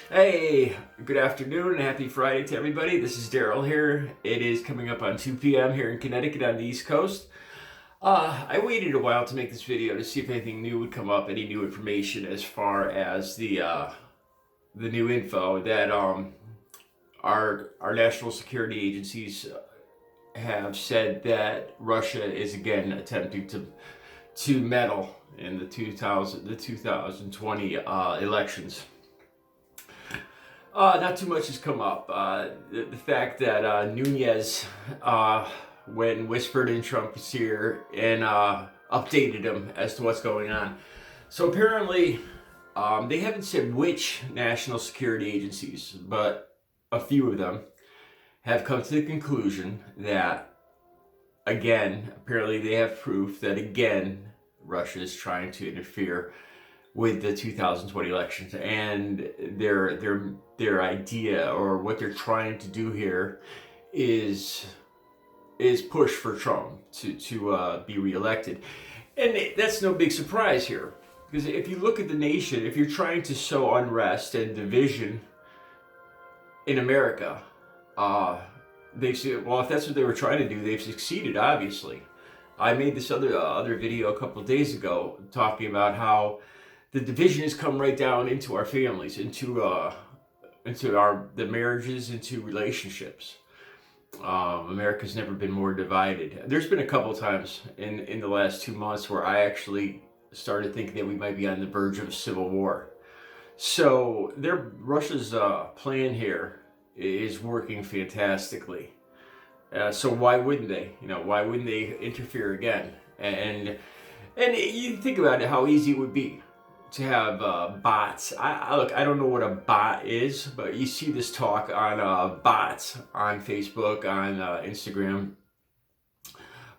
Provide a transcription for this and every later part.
Hey, good afternoon and happy Friday to everybody. This is Daryl here. It is coming up on 2 p.m. here in Connecticut on the East Coast. I waited a while to make this video to see if anything new would come up, any new information as far as the new info that our national security agencies have said that Russia is again attempting to meddle in the 2020 elections. Not too much has come up. The fact that Nunez went and whispered in Trump's ear and updated him as to what's going on. So apparently, they haven't said which national security agencies, but a few of them have come to the conclusion that, again, apparently they have proof that, again, Russia is trying to interfere with the 2020 elections, and their idea or what they're trying to do here is push for Trump to be reelected, and that's no big surprise here, because if you look at the nation, if you're trying to sow unrest and division in America, they say, well, if that's what they were trying to do, they've succeeded. Obviously, I made this other video a couple of days ago talking about how the division has come right down into our families, into the marriages, into relationships. America's never been more divided. There's been a couple of times in the last 2 months where I actually started thinking that we might be on the verge of a civil war. So Russia's plan here is working fantastically. So why wouldn't they? Why wouldn't they interfere again? And you think about it, how easy it would be to have bots. I don't know what a bot is, but you see this talk on bots on Facebook, on Instagram.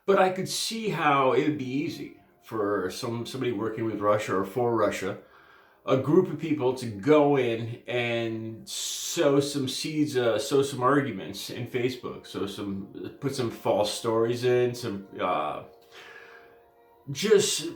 But I could see how it would be easy for somebody working with Russia or for Russia, a group of people to go in and sow some seeds, sow some arguments in Facebook, put some false stories in, just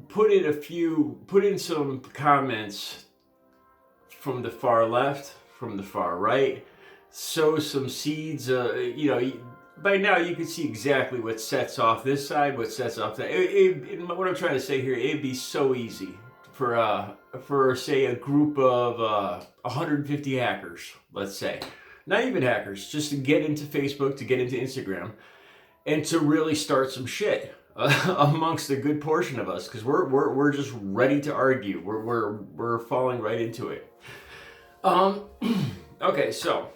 put in some comments from the far left, from the far right, sow some seeds. By now you can see exactly what sets off this side, what sets off that. What I'm trying to say here, it'd be so easy for say a group of 150 hackers, let's say, not even hackers, just to get into Facebook, to get into Instagram, and to really start some shit amongst a good portion of us, because we're just ready to argue. We're falling right into it. Okay, so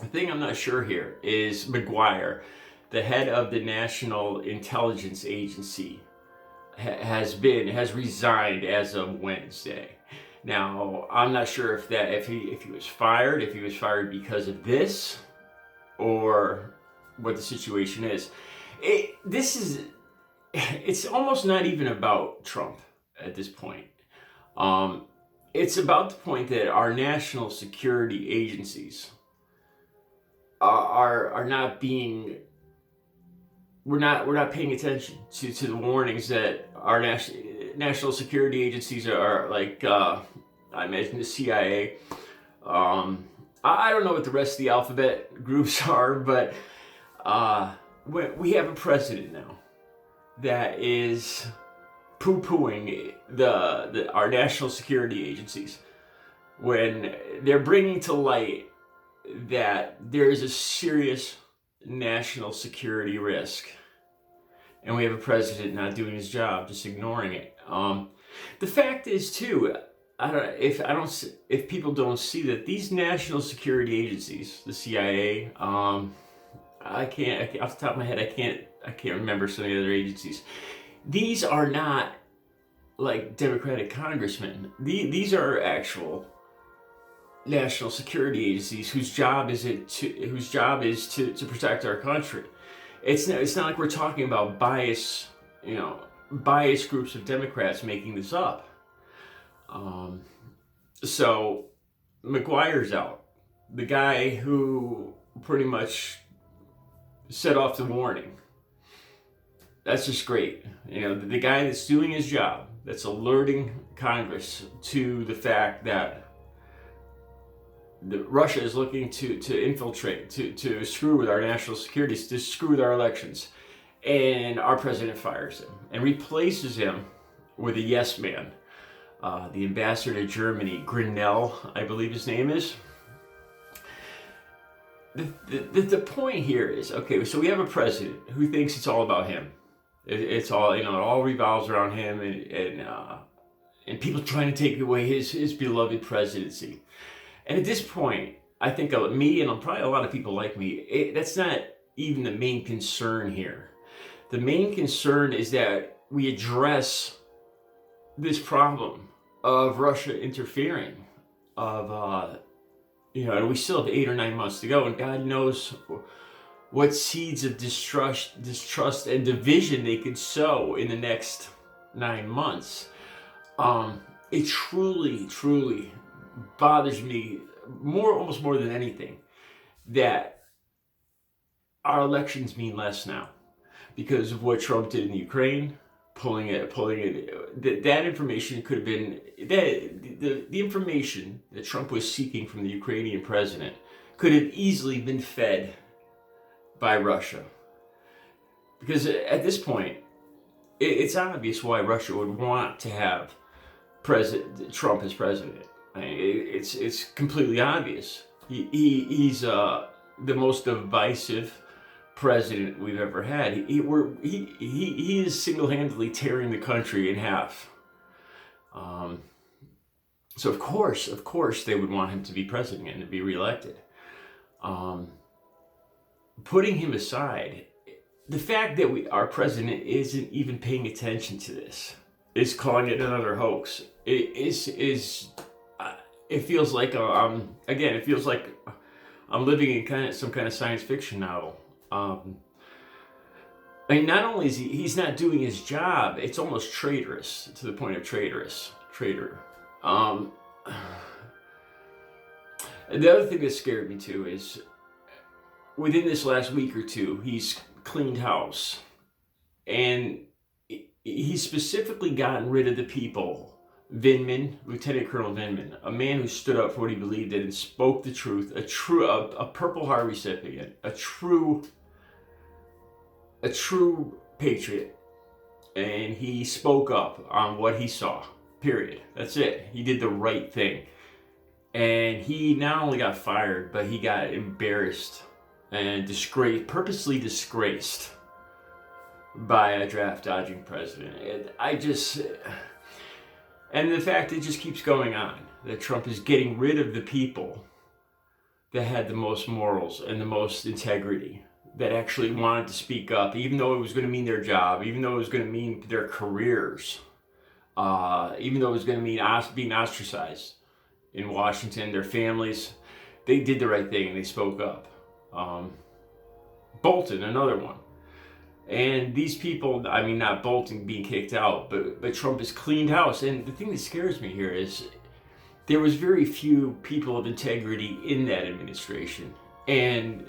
the thing I'm not sure here is McGuire, the head of the National Intelligence Agency, has resigned as of Wednesday. Now, I'm not sure if he was fired because of this, or what the situation is. It's almost not even about Trump at this point. It's about the point that our national security agencies are not being. We're not paying attention to the warnings that our national security agencies are like. I imagine the CIA. I don't know what the rest of the alphabet groups are, but we have a president now that is poo-pooing our national security agencies when they're bringing to light that there is a serious national security risk, and we have a president not doing his job, just ignoring it. The fact is, too, if people don't see that these national security agencies, the CIA, I can't off the top of my head, I can't remember some of the other agencies. These are not like Democratic congressmen. These are actual national security agencies whose job is to protect our country. It's not like we're talking about biased groups of Democrats making this up. So McGuire's out, the guy who pretty much set off the warning. That's just great. The guy that's doing his job, that's alerting Congress to the fact that Russia is looking to infiltrate, to screw with our national security, to screw with our elections. And our president fires him and replaces him with a yes man. The ambassador to Germany, Grinnell, I believe his name is. The point here is, okay, so we have a president who thinks it's all about him. It's all, it all revolves around him, and people trying to take away his beloved presidency. And at this point, I think me and probably a lot of people like me, that's not even the main concern here. The main concern is that we address this problem of Russia interfering, and we still have 8 or 9 months to go, and God knows what seeds of distrust and division they could sow in the next 9 months. It truly, truly bothers me almost more than anything, that our elections mean less now because of what Trump did in Ukraine, pulling it. That information could have been the information that Trump was seeking from the Ukrainian president could have easily been fed by Russia, because at this point, it's obvious why Russia would want to have Trump as president. I mean, it's completely obvious. He's the most divisive president we've ever had. He is single-handedly tearing the country in half. So of course they would want him to be president and to be reelected. Putting him aside, the fact that our president isn't even paying attention to this, is calling it another hoax. It feels like it feels like I'm living in some kind of science fiction novel. I mean, not only is he's not doing his job, it's almost traitorous, to the point of traitor. The other thing that scared me too is, within this last week or two, he's cleaned house, and he's specifically gotten rid of the people. Lieutenant Colonel Vindman, a man who stood up for what he believed in and spoke the truth, a Purple Heart recipient, a true patriot, and he spoke up on what he saw. Period. That's it. He did the right thing, and he not only got fired, but he got embarrassed and purposely disgraced by a draft-dodging president. And the fact it just keeps going on, that Trump is getting rid of the people that had the most morals and the most integrity, that actually wanted to speak up, even though it was going to mean their job, even though it was going to mean their careers, even though it was going to mean being ostracized in Washington, their families. They did the right thing and they spoke up. Bolton, another one. And these people, I mean, not Bolton being kicked out, but Trump has cleaned house. And the thing that scares me here is there was very few people of integrity in that administration. And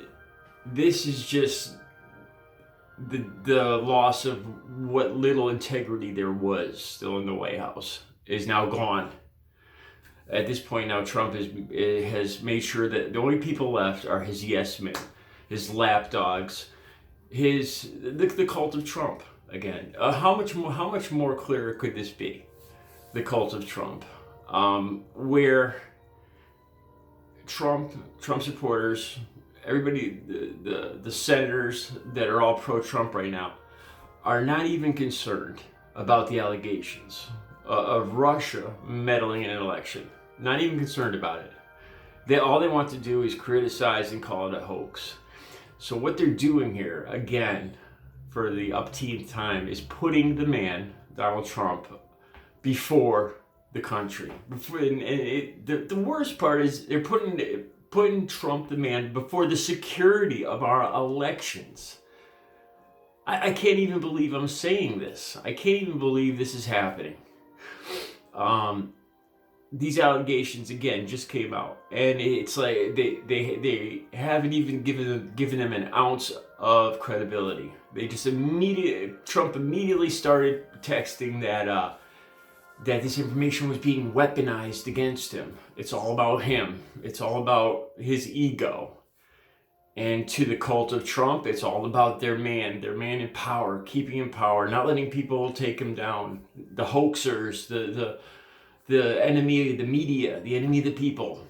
this is just the loss of what little integrity there was still in the White House is now gone. At this point now, Trump has made sure that the only people left are his yes men, his lapdogs, the cult of Trump again. How much more clear could this be? The cult of Trump, where Trump supporters, everybody, the senators that are all pro-Trump right now, are not even concerned about the allegations of Russia meddling in an election. Not even concerned about it. All they want to do is criticize and call it a hoax. So what they're doing here, again, for the upteenth time, is putting the man, Donald Trump, before the country. The worst part is they're putting Trump, the man, before the security of our elections. I can't even believe I'm saying this. I can't even believe this is happening. These allegations again just came out, and it's like they haven't even given them an ounce of credibility. They just Trump immediately started texting that that this information was being weaponized against him. It's all about him. It's all about his ego. And to the cult of Trump, it's all about their man in power, keeping in power, not letting people take him down. The hoaxers, the enemy of the media, the enemy of the people.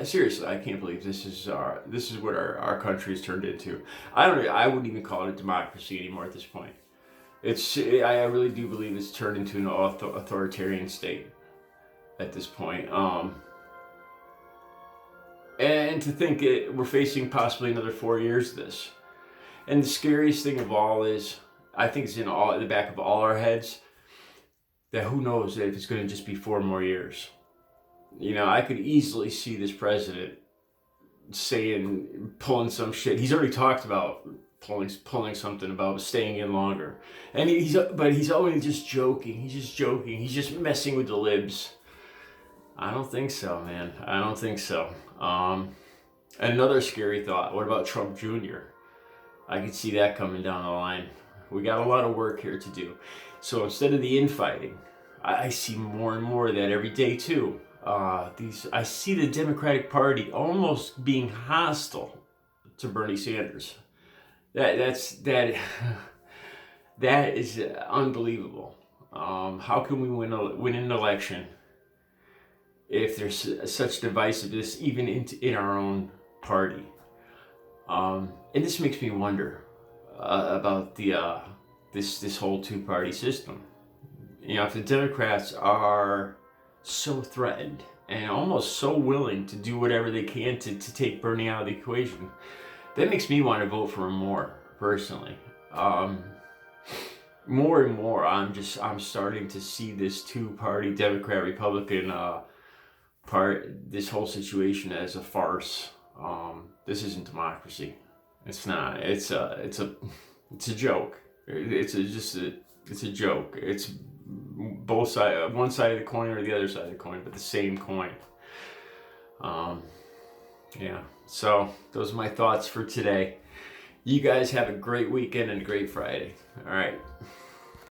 Seriously, I can't believe this is what our country has turned into. I wouldn't even call it a democracy anymore at this point. I really do believe it's turned into an authoritarian state at this point. And to think we're facing possibly another 4 years of this. And the scariest thing of all is, I think it's in the back of all our heads, that who knows if it's going to just be 4 more years. You know, I could easily see this president pulling some shit. He's already talked about pulling something about staying in longer. And he's only just joking. He's just joking. He's just messing with the libs. I don't think so, man. I don't think so. Another scary thought. What about Trump Jr.? I could see that coming down the line. We got a lot of work here to do. So instead of the infighting, I see more and more of that every day too. I see the Democratic Party almost being hostile to Bernie Sanders. That is unbelievable. How can we win an election if there's such divisiveness even in our own party? And this makes me wonder about this whole two-party system. You know, if the Democrats are so threatened and almost so willing to do whatever they can to take Bernie out of the equation, that makes me want to vote for him more personally. More and more, I'm starting to see this two-party Democrat-Republican this whole situation as a farce. This isn't democracy. It's not. It's a joke. It's a joke. It's both sides, one side of the coin or the other side of the coin, but the same coin. Yeah. So those are my thoughts for today. You guys have a great weekend and a great Friday. All right.